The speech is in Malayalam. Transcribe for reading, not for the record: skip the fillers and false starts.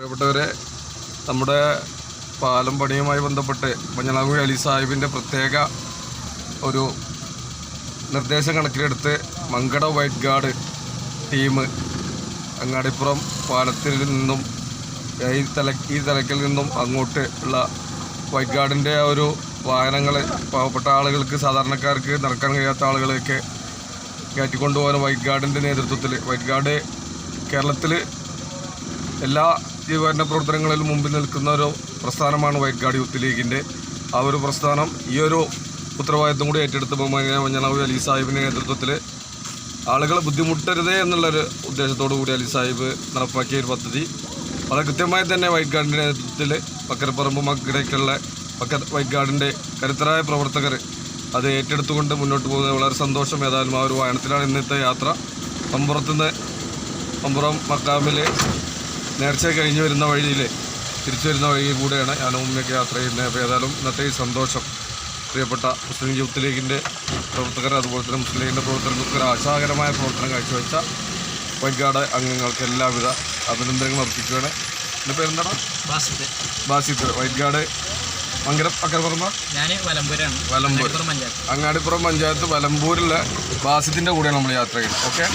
പ്രിയപ്പെട്ടവരെ, നമ്മുടെ പാലം പണിയുമായി ബന്ധപ്പെട്ട് മഞ്ഞളാംകുഴി അലി സാഹിബിൻ്റെ പ്രത്യേക ഒരു നിർദ്ദേശം കണക്കിലെടുത്ത് Mankada white guard team Angadipuram പാലത്തിൽ നിന്നും ഈ തലക്കിൽ നിന്നും അങ്ങോട്ട് ഉള്ള വൈറ്റ് ഗാർഡിൻ്റെ ആ ഒരു വാഹനങ്ങൾ പാവപ്പെട്ട ആളുകൾക്ക്, സാധാരണക്കാർക്ക്, നടക്കാൻ കഴിയാത്ത ആളുകളെയൊക്കെ കയറ്റിക്കൊണ്ടുപോകാൻ വൈറ്റ് ഗാർഡിൻ്റെ നേതൃത്വത്തിൽ, വൈറ്റ് ഗാർഡ് കേരളത്തിൽ എല്ലാ ജീവകാരുണ്യ പ്രവർത്തനങ്ങളിലും മുമ്പിൽ നിൽക്കുന്ന ഒരു പ്രസ്ഥാനമാണ് വൈറ്റ് ഗാർഡ് യൂത്ത് ലീഗിൻ്റെ. ആ ഒരു പ്രസ്ഥാനം ഈ ഒരു ഉത്തരവാദിത്വം കൂടി ഏറ്റെടുത്ത് മഞ്ഞളാംകുഴി അലി സാഹിബിൻ്റെ നേതൃത്വത്തിൽ ആളുകൾ ബുദ്ധിമുട്ടരുതേ എന്നുള്ളൊരു ഉദ്ദേശത്തോടു കൂടി അലി സാഹിബ് നടപ്പാക്കിയ ഒരു പദ്ധതി വളരെ കൃത്യമായി തന്നെ വൈറ്റ് ഗാർഡിൻ്റെ നേതൃത്വത്തിൽ പക്കരപ്പറമ്പ് മക്കടയ്ക്കുള്ള വൈറ്റ് ഗാർഡിൻ്റെ കരുത്തരായ പ്രവർത്തകർ അത് ഏറ്റെടുത്തുകൊണ്ട് മുന്നോട്ട് പോകുന്നത് വളരെ സന്തോഷം. ഏതായാലും ആ ഒരു വാഹനത്തിലാണ് ഇന്നത്തെ യാത്ര. പമ്പുറം മക്കാമിൽ നേർച്ച കഴിഞ്ഞ് വരുന്ന വഴിയിൽ, തിരിച്ചു വരുന്ന വഴിയിൽ കൂടെയാണ് ഞാനും ഉമ്മയൊക്കെ യാത്ര ചെയ്യുന്നത്. അപ്പോൾ ഏതായാലും ഇന്നത്തെ ഈ സന്തോഷം പ്രിയപ്പെട്ട മുസ്ലിം യൂത്ത് ലീഗിൻ്റെ പ്രവർത്തകർ, അതുപോലെ തന്നെ മുസ്ലിം ലീഗിൻ്റെ പ്രവർത്തകർക്ക് ഒരു ആശാകരമായ പ്രവർത്തനം കാഴ്ചവെച്ച വൈറ്റ് ഗാർഡ് അംഗങ്ങൾക്ക് എല്ലാവിധ അഭിനന്ദനങ്ങൾ അർപ്പിക്കുകയാണ്. എൻ്റെ പേരെന്താണ്? ബാസിത്ത്. വൈറ്റ് ഗാർഡ് മങ്കരം പക്കരപ്പുറമ്പ വലമ്പൂർ, അങ്ങാടിപ്പുറം പഞ്ചായത്ത് വലമ്പൂരിലെ ബാസിത്തിൻ്റെ കൂടെയാണ് നമ്മൾ യാത്ര ചെയ്യുന്നത്. ഓക്കെ.